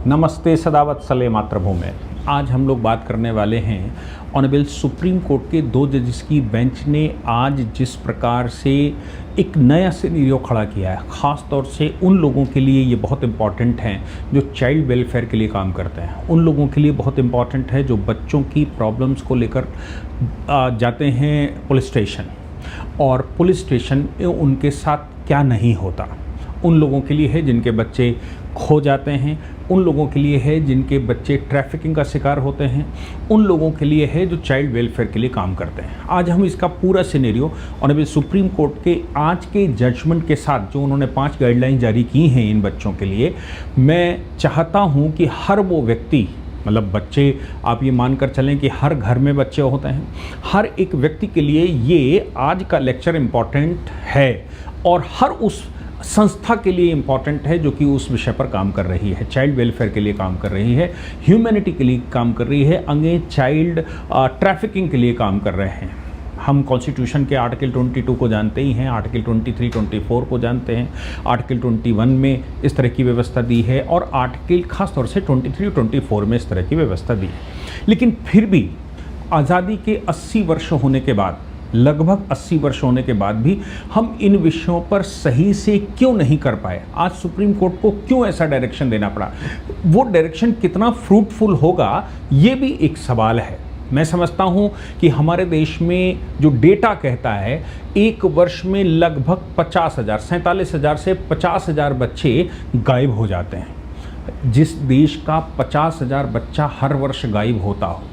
नमस्ते सदावत्सले मातृभूमि। आज हम लोग बात करने वाले हैं ऑनरेबल सुप्रीम कोर्ट के 2 जजेस की बेंच ने आज जिस प्रकार से एक नया सिनेरियो खड़ा किया है, ख़ास तौर से उन लोगों के लिए ये बहुत इम्पॉर्टेंट है जो चाइल्ड वेलफेयर के लिए काम करते हैं। उन लोगों के लिए बहुत इम्पॉर्टेंट है जो बच्चों की प्रॉब्लम्स को लेकर जाते हैं पुलिस स्टेशन, और पुलिस स्टेशन में उनके साथ क्या नहीं होता। उन लोगों के लिए है जिनके बच्चे खो जाते हैं, उन लोगों के लिए है जिनके बच्चे ट्रैफिकिंग का शिकार होते हैं, उन लोगों के लिए है जो चाइल्ड वेलफेयर के लिए काम करते हैं। आज हम इसका पूरा सिनेरियो ऑनरेबल सुप्रीम कोर्ट के आज के जजमेंट के साथ, जो उन्होंने 5 गाइडलाइन जारी की हैं इन बच्चों के लिए, मैं चाहता हूं कि हर वो व्यक्ति, मतलब बच्चे, आप ये मानकर चलें कि हर घर में बच्चे होते हैं, हर एक व्यक्ति के लिए ये आज का लेक्चर इम्पॉर्टेंट है और हर उस संस्था के लिए इम्पॉर्टेंट है जो कि उस विषय पर काम कर रही है, चाइल्ड वेलफेयर के लिए काम कर रही है, ह्यूमैनिटी के लिए काम कर रही है, अगेंस्ट चाइल्ड ट्रैफिकिंग के लिए काम कर रहे हैं। हम कॉन्स्टिट्यूशन के आर्टिकल 22 को जानते ही हैं, आर्टिकल 23, 24 को जानते हैं, आर्टिकल 21 में इस तरह की व्यवस्था दी है और आर्टिकल खास तौर से 23, 24 में इस तरह की व्यवस्था दी है। लेकिन फिर भी आज़ादी के 80 वर्ष होने के बाद, लगभग 80 वर्ष होने के बाद भी हम इन विषयों पर सही से क्यों नहीं कर पाए? आज सुप्रीम कोर्ट को क्यों ऐसा डायरेक्शन देना पड़ा? वो डायरेक्शन कितना फ्रूटफुल होगा, ये भी एक सवाल है। मैं समझता हूँ कि हमारे देश में जो डेटा कहता है, एक वर्ष में लगभग 50,000, 47,000 से 50,000 बच्चे गायब हो जाते हैं। जिस देश का 50,000 बच्चा हर वर्ष गायब होता हो,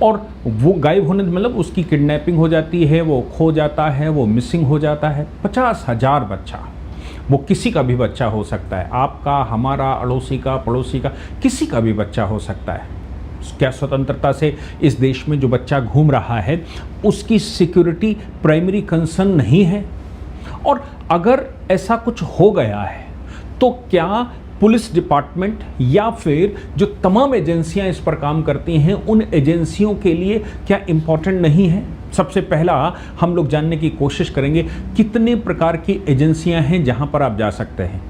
और वो गायब होने मतलब उसकी किडनैपिंग हो जाती है, वो खो जाता है, वो मिसिंग हो जाता है। 50,000 बच्चा, वो किसी का भी बच्चा हो सकता है, आपका, हमारा, अड़ोसी का, पड़ोसी का, किसी का भी बच्चा हो सकता है। क्या स्वतंत्रता से इस देश में जो बच्चा घूम रहा है उसकी सिक्योरिटी प्राइमरी कंसर्न नहीं है? और अगर ऐसा कुछ हो गया है तो क्या पुलिस डिपार्टमेंट या फिर जो तमाम एजेंसियां इस पर काम करती हैं, उन एजेंसियों के लिए क्या इम्पोर्टेंट नहीं है? सबसे पहला हम लोग जानने की कोशिश करेंगे कितने प्रकार की एजेंसियां हैं जहां पर आप जा सकते हैं।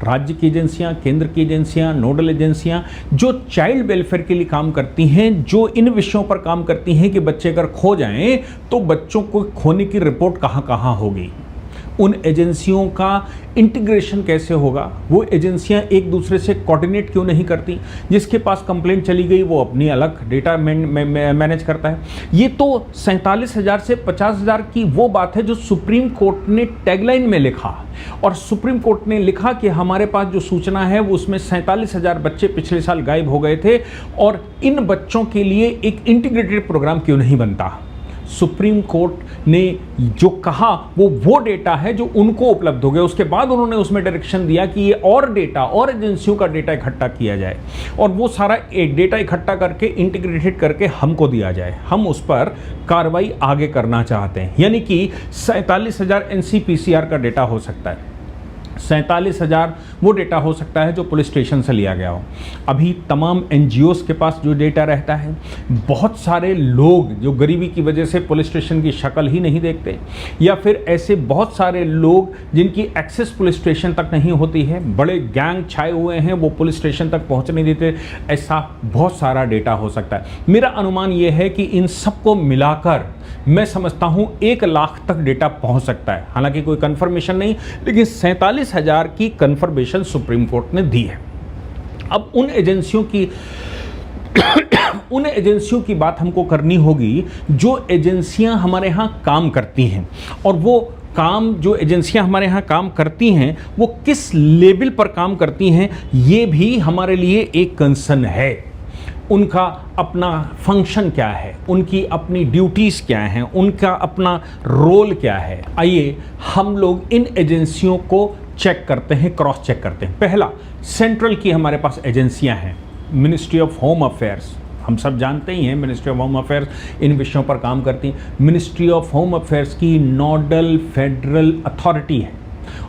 राज्य की एजेंसियां, केंद्र की एजेंसियां, नोडल एजेंसियां जो चाइल्ड वेलफेयर के लिए काम करती हैं, जो इन विषयों पर काम करती हैं कि बच्चे अगर खो जाएं तो बच्चों को खोने की रिपोर्ट कहां होगी, उन एजेंसियों का इंटीग्रेशन कैसे होगा, वो एजेंसियां एक दूसरे से कोऑर्डिनेट क्यों नहीं करती? जिसके पास कंप्लेंट चली गई वो अपनी अलग डेटा मैनेज करता है। ये तो 47,000 से 50,000 की वो बात है जो सुप्रीम कोर्ट ने टैगलाइन में लिखा, और सुप्रीम कोर्ट ने लिखा कि हमारे पास जो सूचना है वो उसमें 47,000 बच्चे पिछले साल गायब हो गए थे, और इन बच्चों के लिए एक इंटीग्रेटेड प्रोग्राम क्यों नहीं बनता? सुप्रीम कोर्ट ने जो कहा वो डेटा है जो उनको उपलब्ध हो गया। उसके बाद उन्होंने उसमें डायरेक्शन दिया कि ये और डेटा और एजेंसियों का डेटा इकट्ठा किया जाए और वो सारा एक डेटा इकट्ठा करके इंटीग्रेटेड करके हमको दिया जाए। हम उस पर कार्रवाई आगे करना चाहते हैं। यानी कि 47,000 NCPCR का डेटा हो सकता है, 47,000 वो डेटा हो सकता है जो पुलिस स्टेशन से लिया गया हो। अभी तमाम NGOs के पास जो डेटा रहता है, बहुत सारे लोग जो गरीबी की वजह से पुलिस स्टेशन की शक्ल ही नहीं देखते, या फिर ऐसे बहुत सारे लोग जिनकी एक्सेस पुलिस स्टेशन तक नहीं होती है, बड़े गैंग छाए हुए हैं, वो पुलिस स्टेशन तक पहुँच नहीं देते, ऐसा बहुत सारा डेटा हो सकता है। मेरा अनुमान ये है कि इन सबको मिलाकर मैं समझता हूँ 1 लाख तक डेटा पहुँच सकता है। हालांकि कोई कंफर्मेशन नहीं, लेकिन 47,000 की कंफर्मेशन सुप्रीम कोर्ट ने दी है। अब उन एजेंसियों की बात हमको करनी होगी जो एजेंसियां हमारे यहाँ काम करती हैं, और वो काम जो एजेंसियां हमारे यहाँ काम करती हैं वो किस लेवल पर काम करती हैं, ये भी हमारे लिए एक कंसर्न है। उनका अपना फंक्शन क्या है, उनकी अपनी ड्यूटीज़ क्या हैं, उनका अपना रोल क्या है। आइए हम लोग इन एजेंसियों को चेक करते हैं, क्रॉस चेक करते हैं। पहला, सेंट्रल की हमारे पास एजेंसियां हैं। मिनिस्ट्री ऑफ होम अफेयर्स, हम सब जानते ही हैं ministry of home affairs in विषयों पर काम करती है। मिनिस्ट्री ऑफ होम अफेयर्स की नोडल फेडरल अथॉरिटी है,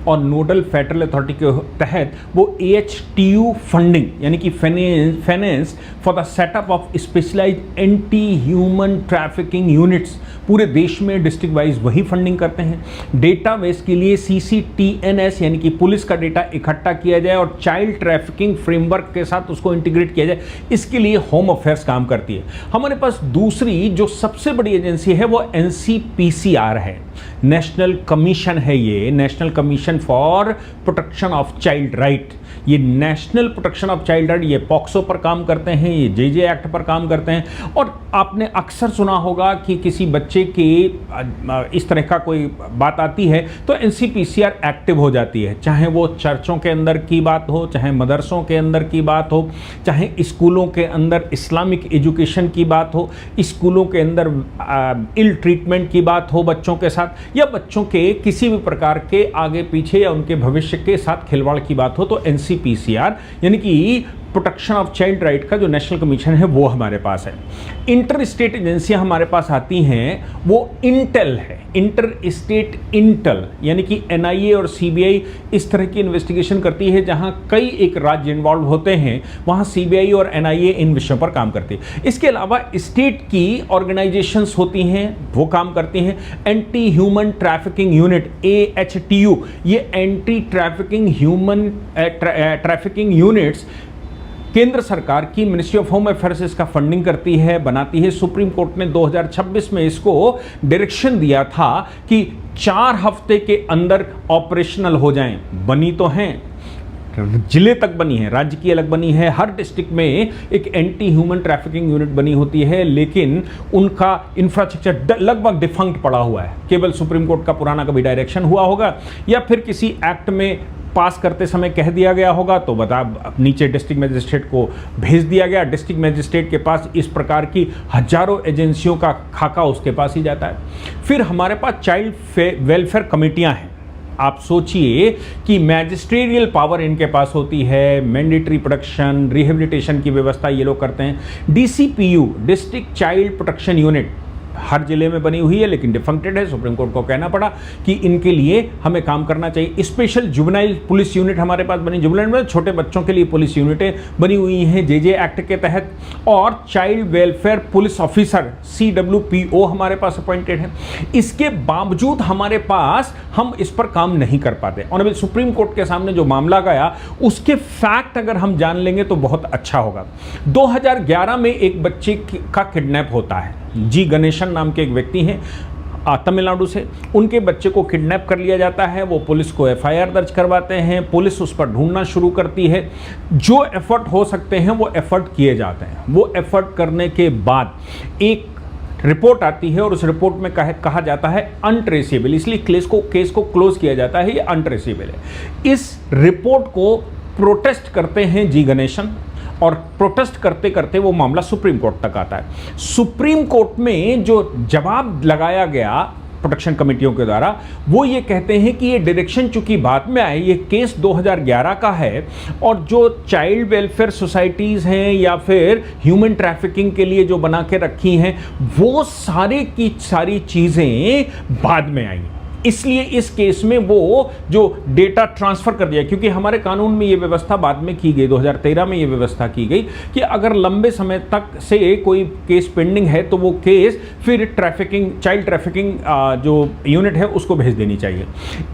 और नोडल फेडरल अथॉरिटी के तहत वो AHTU फंडिंग यानी कि finance for the setup of specialised anti human trafficking units पूरे देश में डिस्ट्रिक्ट वाइज वही फंडिंग करते हैं। डेटाबेस के लिए CCTNS यानी कि पुलिस का डेटा इकट्ठा किया जाए और चाइल्ड ट्रैफिकिंग फ्रेमवर्क के साथ उसको इंटीग्रेट किया जाए, इसके लिए होम अफेयर्स काम करती है। हमारे पास दूसरी जो सबसे बड़ी एजेंसी है वो NCPCR है, नेशनल कमीशन है, ये national commission for protection of child right. ये national protection of child right, ये पॉक्सो पर काम करते हैं, ये JJ एक्ट पर काम करते हैं। और आपने अक्सर सुना होगा कि किसी बच्चे के इस तरह का कोई बात आती है तो NCPCR एक्टिव हो जाती है, चाहे वो चर्चों के अंदर की बात हो, चाहे मदरसों के अंदर की बात हो, चाहे स्कूलों के अंदर इस्लामिक एजुकेशन की बात हो, स्कूलों के अंदर इल ट्रीटमेंट की बात हो बच्चों के साथ, या बच्चों के किसी भी प्रकार के आगे पीछे या उनके भविष्य के साथ खिलवाड़ की बात हो, तो NCPCR यानी कि प्रोटेक्शन ऑफ चाइल्ड राइट का जो नेशनल कमीशन है वो हमारे पास है। इंटर स्टेट एजेंसियां हमारे पास आती हैं, वो इंटेल है, इंटर स्टेट इंटेल यानी कि NIA और CBI इस तरह की इन्वेस्टिगेशन करती है जहां कई एक राज्य इन्वॉल्व होते हैं, वहां CBI और NIA इन विषयों पर काम करती है। इसके अलावा स्टेट की ऑर्गेनाइजेशंस होती हैं, वो काम करती हैं। Anti human trafficking unit AHTU, ये anti trafficking human trafficking units केंद्र सरकार की मिनिस्ट्री ऑफ होम अफेयर्स इसका फंडिंग करती है, बनाती है। सुप्रीम कोर्ट ने 2026 में इसको डायरेक्शन दिया था कि 4 हफ्ते के अंदर ऑपरेशनल हो जाएं। बनी तो हैं, जिले तक बनी है, राज्य की अलग बनी है, हर डिस्ट्रिक्ट में एक एंटी ह्यूमन ट्रैफिकिंग यूनिट बनी होती है, लेकिन उनका इंफ्रास्ट्रक्चर लगभग डिफंक्ट पड़ा हुआ है। केवल सुप्रीम कोर्ट का पुराना कभी डायरेक्शन हुआ होगा या फिर किसी एक्ट में पास करते समय कह दिया गया होगा तो नीचे डिस्ट्रिक्ट मजिस्ट्रेट को भेज दिया गया। डिस्ट्रिक्ट मजिस्ट्रेट के पास इस प्रकार की हजारों एजेंसियों का खाका उसके पास ही जाता है। फिर हमारे पास चाइल्ड वेलफेयर कमेटियां हैं। आप सोचिए कि मैजिस्ट्रेरियल पावर इनके पास होती है, मैंडेटरी प्रोटेक्शन, रिहेबिलिटेशन की व्यवस्था ये लोग करते हैं। DCPU, district child protection unit, हर जिले में बनी हुई है लेकिन डिफंक्टेड है। सुप्रीम कोर्ट को कहना पड़ा कि इनके लिए हमें काम करना चाहिए। स्पेशल जुवेनाइल पुलिस यूनिट हमारे पास बनी, जुवेनाइल में छोटे बच्चों के लिए पुलिस यूनिटें बनी हुई हैं JJ एक्ट के तहत। और child welfare police officer CWPO हमारे पास अपॉइंटेड है। इसके बावजूद हमारे पास हम इस पर काम नहीं कर पाते। ऑनरेबल सुप्रीम कोर्ट के सामने जो मामला गया उसके फैक्ट अगर हम जान लेंगे तो बहुत अच्छा होगा। 2011 में एक बच्चे का किडनैप होता है। G गणेशन नाम के एक व्यक्ति हैं तमिलनाडु से, उनके बच्चे को किडनैप कर लिया जाता है। वो पुलिस को FIR दर्ज करवाते हैं, पुलिस उस पर ढूंढना शुरू करती है। जो एफर्ट हो सकते हैं वो एफर्ट किए जाते हैं। वो एफर्ट करने के बाद एक रिपोर्ट आती है और उस रिपोर्ट में कहा जाता है अनट्रेसेबल, इसलिए केस को क्लोज किया जाता है, ये अनट्रेसेबल है। इस रिपोर्ट को प्रोटेस्ट करते हैं G गणेशन और प्रोटेस्ट करते करते वो मामला सुप्रीम कोर्ट तक आता है। सुप्रीम कोर्ट में जो जवाब लगाया गया प्रोटेक्शन कमेटियों के द्वारा वो ये कहते हैं कि ये डायरेक्शन चूंकि बाद में आए, ये केस 2011 का है और जो चाइल्ड वेलफेयर सोसाइटीज़ हैं या फिर ह्यूमन ट्रैफिकिंग के लिए जो बना के रखी हैं वो सारी की सारी चीज़ें बाद में आई, इसलिए इस केस में वो जो डेटा ट्रांसफ़र कर दिया। क्योंकि हमारे कानून में ये व्यवस्था बाद में की गई, 2013 में ये व्यवस्था की गई कि अगर लंबे समय तक से कोई केस पेंडिंग है तो वो केस फिर चाइल्ड ट्रैफिकिंग जो यूनिट है उसको भेज देनी चाहिए।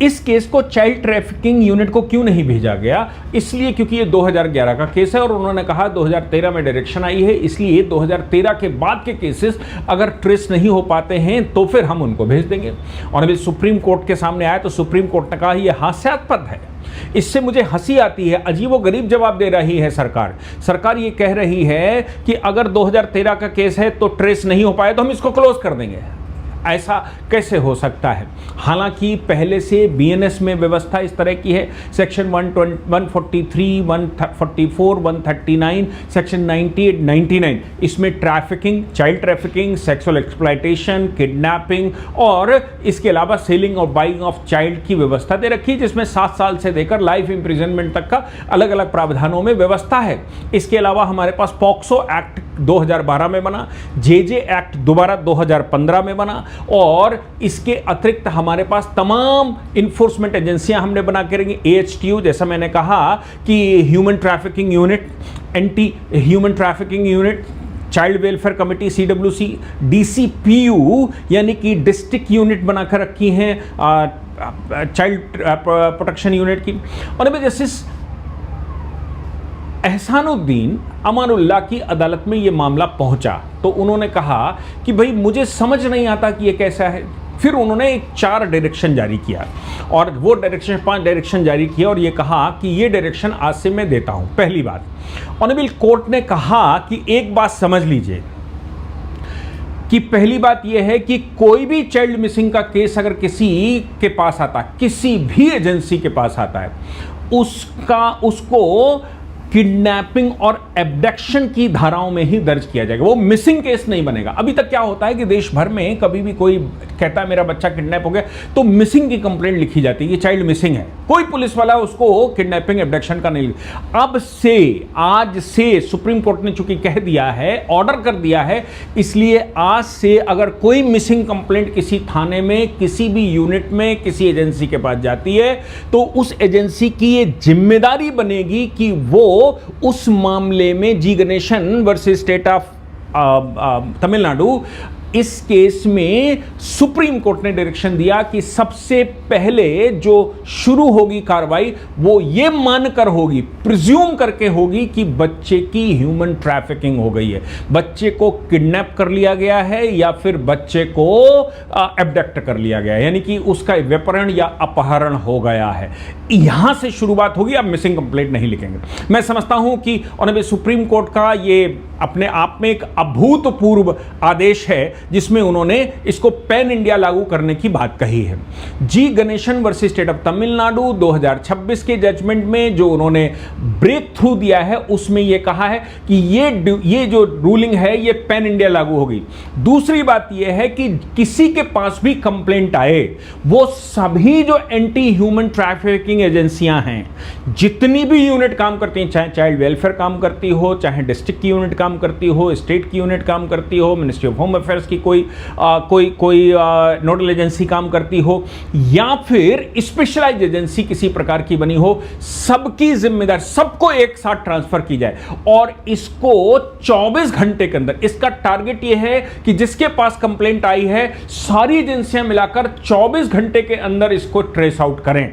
इस केस को चाइल्ड ट्रैफिकिंग यूनिट को क्यों नहीं भेजा गया? इसलिए क्योंकि ये 2011 का केस है और उन्होंने कहा 2013 में डायरेक्शन आई है, इसलिए 2013 के बाद के केसेस अगर ट्रेस नहीं हो पाते हैं तो फिर हम उनको भेज देंगे। और अभी सुप्रीम कोर्ट के सामने आया तो सुप्रीम कोर्ट ने कहा यह हास्यास्पद है, इससे मुझे हंसी आती है। अजीबोगरीब जवाब दे रही है सरकार ये कह रही है कि अगर 2013 का केस है तो ट्रेस नहीं हो पाया तो हम इसको क्लोज कर देंगे। ऐसा कैसे हो सकता है? हालांकि पहले से BNS में व्यवस्था इस तरह की है, सेक्शन 143, 144, 139, सेक्शन 98, 99, इसमें trafficking, child trafficking, sexual exploitation, kidnapping और इसके अलावा सेलिंग और बाइंग ऑफ चाइल्ड की व्यवस्था दे रखी है, जिसमें 7 साल से देकर लाइफ इंप्रिजनमेंट तक का अलग अलग प्रावधानों में व्यवस्था है। इसके अलावा हमारे पास पॉक्सो एक्ट 2012 में बना, JJ एक्ट दोबारा 2015 में बना, और इसके अतिरिक्त हमारे पास तमाम इन्फोर्समेंट एजेंसियां हमने बना के रखी। AHTU, जैसा मैंने कहा कि human trafficking unit, anti human trafficking unit, child welfare committee CWC, DCPU यानी कि डिस्ट्रिक्ट यूनिट बनाकर रखी हैं चाइल्ड प्रोटेक्शन यूनिट की। और जस्टिस एहसानुद्दीन अमानुल्लाह की अदालत में ये मामला पहुंचा तो उन्होंने कहा कि भाई मुझे समझ नहीं आता कि ये कैसा है। फिर उन्होंने एक 4 डायरेक्शन जारी किया और वो डायरेक्शन 5 डायरेक्शन जारी किया और ये कहा कि ये डायरेक्शन आज से मैं देता हूं। पहली बात, ऑनरेबल कोर्ट ने कहा कि एक बात समझ लीजिए कि पहली बात यह है कि कोई भी चाइल्ड मिसिंग का केस अगर किसी के पास आता, किसी भी एजेंसी के पास आता है, उसको किडनैपिंग और एब्डक्शन की धाराओं में ही दर्ज किया जाएगा, वो मिसिंग केस नहीं बनेगा। अभी तक क्या होता है कि देश भर में कभी भी कोई कहता है मेरा बच्चा किडनैप हो गया तो मिसिंग की कंप्लेंट लिखी जाती है, ये चाइल्ड मिसिंग है, कोई पुलिस वाला उसको किडनैपिंग एब्डक्शन का नहीं। अब से, आज से सुप्रीम कोर्ट ने चूंकि कह दिया है, ऑर्डर कर दिया है, इसलिए आज से अगर कोई मिसिंग कंप्लेंट किसी थाने में, किसी भी यूनिट में, किसी एजेंसी के पास जाती है तो उस एजेंसी की ये जिम्मेदारी बनेगी कि वो उस मामले में G Ganesan versus state of Tamil Nadu, इस केस में सुप्रीम कोर्ट ने डायरेक्शन दिया कि सबसे पहले जो शुरू होगी कार्रवाई वो ये मानकर होगी, प्रिज्यूम करके होगी कि बच्चे की ह्यूमन ट्रैफिकिंग हो गई है, बच्चे को किडनैप कर लिया गया है या फिर बच्चे को एब्डक्ट कर लिया गया है, यानी कि उसका व्यपहरण या अपहरण हो गया है। यहां से शुरुआत होगी, अब मिसिंग कंप्लेंट नहीं लिखेंगे। मैं समझता हूं कि ऑनरेबल सुप्रीम कोर्ट का ये अपने आप में एक अभूतपूर्व आदेश है जिसमें उन्होंने इसको पैन इंडिया लागू करने की बात कही है। G Ganesan versus state of Tamil Nadu 2026 के जजमेंट में जो उन्होंने ब्रेक थ्रू दिया है उसमें यह कहा है कि ये जो रूलिंग है ये पैन इंडिया लागू होगी। दूसरी बात यह है कि किसी के पास भी कंप्लेंट आए, वो सभी जो एंटी ह्यूमन ट्रैफिकिंग एजेंसियां हैं, जितनी भी यूनिट काम करती हैं, चाहे चाइल्ड वेलफेयर काम करती हो, चाहे डिस्ट्रिक्ट की यूनिट काम करती हो, स्टेट की यूनिट काम करती हो, मिनिस्ट्री ऑफ होम अफेयर्स की कोई नोडल एजेंसी काम करती हो या फिर स्पेशलाइज्ड एजेंसी किसी प्रकार की बनी हो, सबकी जिम्मेदारी, सबको एक साथ ट्रांसफर की जाए और इसको 24 घंटे के अंदर, इसका टारगेट यह है कि जिसके पास कंप्लेंट आई है सारी एजेंसियां मिलाकर 24 घंटे के अंदर इसको ट्रेस आउट करें,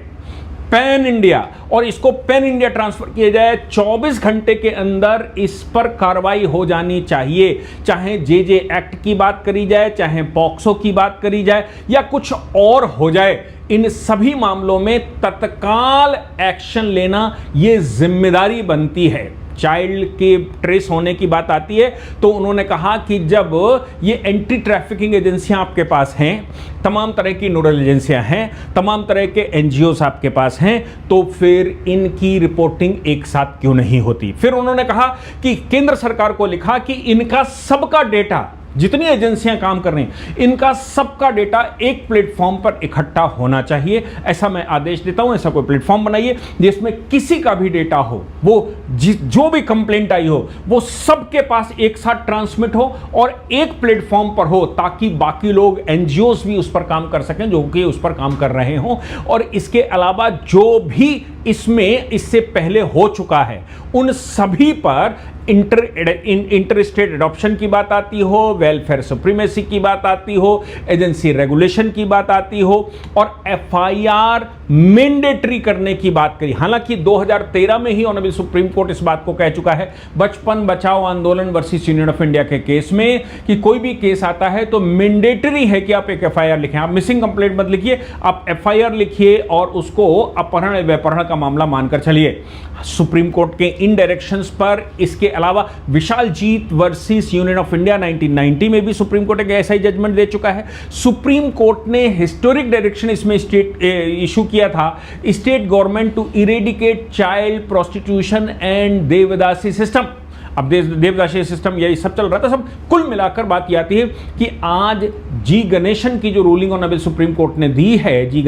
पैन इंडिया, और इसको पैन इंडिया ट्रांसफर किया जाए। 24 घंटे के अंदर इस पर कार्रवाई हो जानी चाहिए, चाहे जे एक्ट की बात करी जाए, चाहे पॉक्सो की बात करी जाए या कुछ और हो जाए, इन सभी मामलों में तत्काल एक्शन लेना यह जिम्मेदारी बनती है। चाइल्ड के ट्रेस होने की बात आती है तो उन्होंने कहा कि जब ये एंटी ट्रैफिकिंग एजेंसियां आपके पास हैं, तमाम तरह की नोडल एजेंसियां हैं, तमाम तरह के NGOs आपके पास हैं, तो फिर इनकी रिपोर्टिंग एक साथ क्यों नहीं होती। फिर उन्होंने कहा कि केंद्र सरकार को लिखा कि इनका सबका डेटा, जितनी एजेंसियां काम कर रही हैं, इनका सबका डेटा एक प्लेटफॉर्म पर इकट्ठा होना चाहिए। ऐसा मैं आदेश देता हूं, ऐसा कोई प्लेटफॉर्म बनाइए जिसमें किसी का भी डेटा हो, वो जो भी कंप्लेंट आई हो वो सबके पास एक साथ ट्रांसमिट हो और एक प्लेटफॉर्म पर हो, ताकि बाकी लोग NGOs भी उस पर काम कर सकें जो कि उस पर काम कर रहे हों। और इसके अलावा जो भी इसमें इससे पहले हो चुका है उन सभी पर इंटर स्टेट एडॉप्शन की बात आती हो, वेलफेयर सुप्रीमेसी की बात आती हो, एजेंसी रेगुलेशन की बात आती हो और FIR मैंडेटरी करने की बात करी। हालांकि 2013 में ही ऑनरेबल सुप्रीम कोर्ट इस बात को कह चुका है बचपन बचाओ आंदोलन वर्सेस यूनियन ऑफ इंडिया के केस में कि कोई भी केस आता है तो मैंडेटरी है कि आप एक FIR लिखें। आप मिसिंग कंप्लेंट मत लिखिए, आप FIR लिखिए और उसको अपहरण व्यपहरण का मामला मानकर चलिए। सुप्रीम कोर्ट के इन डायरेक्शंस पर इसके अलावा विशाल जीत वर्सेस यूनियन ऑफ इंडिया 1990 में भी सुप्रीम कोर्ट एक ऐसा ही जजमेंट दे चुका है। सुप्रीम कोर्ट ने हिस्टोरिक डायरेक्शन इसमें स्टेट इशू किया था, state government to eradicate child prostitution and devadasi system. अब देवदासी सिस्टम यही सब चल रहा था। सब कुल मिलाकर बात ये आती है कि आज जी गणेशन की जो रूलिंग ऑनरेबल सुप्रीम कोर्ट ने दी है, G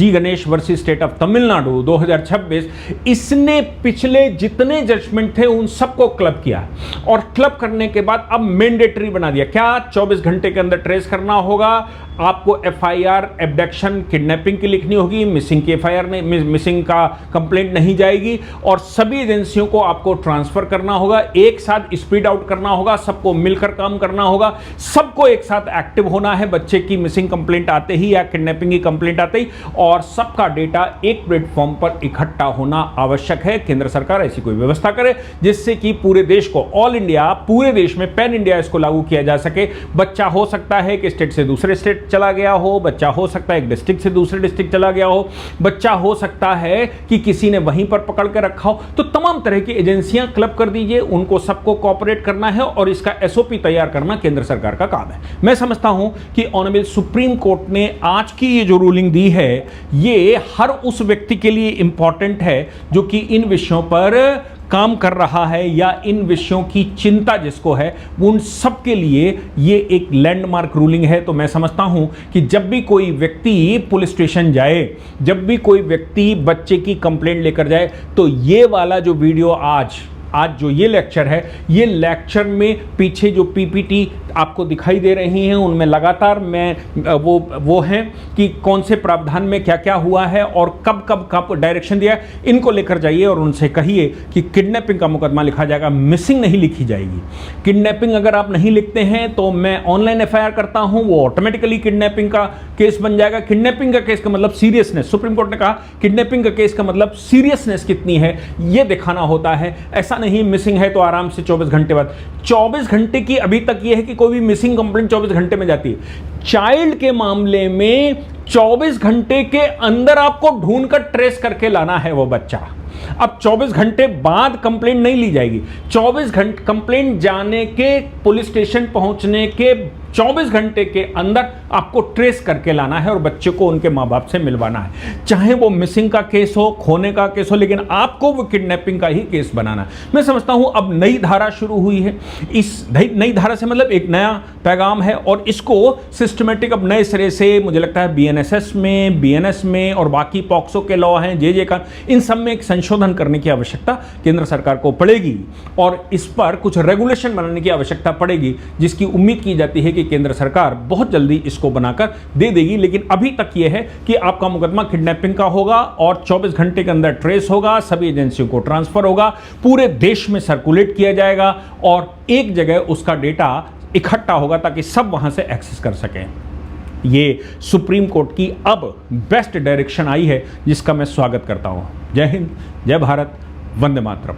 Ganesh versus state of Tamil Nadu 2026, इसने पिछले जितने जजमेंट थे उन सबको क्लब किया और क्लब करने के बाद अब मैंडेटरी बना दिया। क्या 24 घंटे के अंदर ट्रेस करना होगा, आपको एफआईआर एब्डक्शन किडनैपिंग की लिखनी होगी, मिसिंग की एफआईआर नहीं, मिसिंग का कंप्लेंट नहीं जाएगी और सभी एजेंसियों को आपको ट्रांसफर करना होगा, एक साथ स्पीड आउट करना होगा, सबको मिलकर काम करना होगा, सबको एक साथ एक्टिव होना है बच्चे की मिसिंग कंप्लेंट आते ही या किडनैपिंग की कंप्लेंट आते ही, और सबका डेटा एक प्लेटफॉर्म पर इकट्ठा होना आवश्यक है। केंद्र सरकार ऐसी कोई व्यवस्था करे जिससे कि पूरे देश को, ऑल इंडिया, पूरे देश में पैन इंडिया इसको लागू किया जा सके। बच्चा हो सकता है कि स्टेट से दूसरे स्टेट चला गया हो, बच्चा हो सकता है एक डिस्ट्रिक्ट से दूसरे डिस्ट्रिक्ट चला गया हो, बच्चा हो सकता है कि किसी ने वहीं पर पकड़ के रखा हो, तो तमाम तरह की एजेंसियां क्लब कर दीजिए, उनको सबको कोऑपरेट करना है और इसका एसओपी तैयार करना केंद्र सरकार का काम है। मैं समझता हूं कि ऑनरेबल सुप्रीम कोर्ट ने आज की ये जो रूलिंग दी है ये हर उस व्यक्ति के लिए इंपॉर्टेंट है जो कि इन विषयों पर काम कर रहा है या इन विषयों की चिंता जिसको है, उन सब के लिए ये एक लैंडमार्क रूलिंग है। तो मैं समझता हूं कि जब भी कोई व्यक्ति पुलिस स्टेशन जाए, जब भी कोई व्यक्ति बच्चे की कंप्लेंट लेकर जाए, तो ये वाला जो वीडियो आज जो ये लेक्चर है, ये लेक्चर में पीछे जो पीपीटी आपको दिखाई दे रही हैं उनमें लगातार मैं वो हैं कि कौन से प्रावधान में क्या क्या हुआ है और कब कब कब डायरेक्शन दिया है, इनको लेकर जाइए और उनसे कहिए कि किडनैपिंग का मुकदमा लिखा जाएगा, मिसिंग नहीं लिखी जाएगी। किडनैपिंग अगर आप नहीं लिखते हैं तो मैं ऑनलाइन एफआईआर करता हूं, वो ऑटोमेटिकली किडनैपिंग का केस बन जाएगा। किडनैपिंग का केस का मतलब सीरियसनेस, सुप्रीम कोर्ट ने कहा किडनैपिंग का केस का मतलब सीरियसनेस कितनी है ये दिखाना होता है। ऐसा नहीं मिसिंग है तो आराम से 24 घंटे बाद, 24 घंटे की अभी तक यह है कि कोई भी मिसिंग कंप्लेंट 24 घंटे में जाती है। चाइल्ड के मामले में 24 घंटे के अंदर आपको ढूंढकर ट्रेस करके लाना है वो बच्चा। अब 24 घंटे बाद कंप्लेंट नहीं ली जाएगी, 24 घंटे कंप्लेंट जाने के, पुलिस स्टेशन पहुंचने के 24 घंटे के अंदर आपको ट्रेस करके लाना है और बच्चे को उनके मां बाप से मिलवाना है। चाहे वो मिसिंग का केस हो, खोने का केस हो, लेकिन आपको वो किडनैपिंग का ही केस बनाना है। मैं समझता हूं अब नई धारा शुरू हुई है। इस नई धारा से मतलब एक नया पैगाम है और इसको सिस्टमेटिक अब नए सिरे से मुझे लगता है बीएनएसएस में, बीएनएस में और बाकी पॉक्सो के लॉ हैं, जे का, इन सब में एक संशोधन करने की आवश्यकता केंद्र सरकार को पड़ेगी और इस पर कुछ रेगुलेशन बनाने की आवश्यकता पड़ेगी, जिसकी उम्मीद की जाती है कि केंद्र सरकार बहुत जल्दी इसको बनाकर दे देगी। लेकिन अभी तक यह है कि आपका मुकदमा किडनैपिंग का होगा और 24 घंटे के अंदर ट्रेस होगा, सभी एजेंसियों को ट्रांसफर होगा, पूरे देश में सर्कुलेट किया जाएगा और एक जगह उसका डेटा इकट्ठा होगा ताकि सब वहां से एक्सेस कर सकें। ये सुप्रीम कोर्ट की अब बेस्ट डायरेक्शन आई है जिसका मैं स्वागत करता हूं। जय हिंद, जय भारत, वंदे मातरम।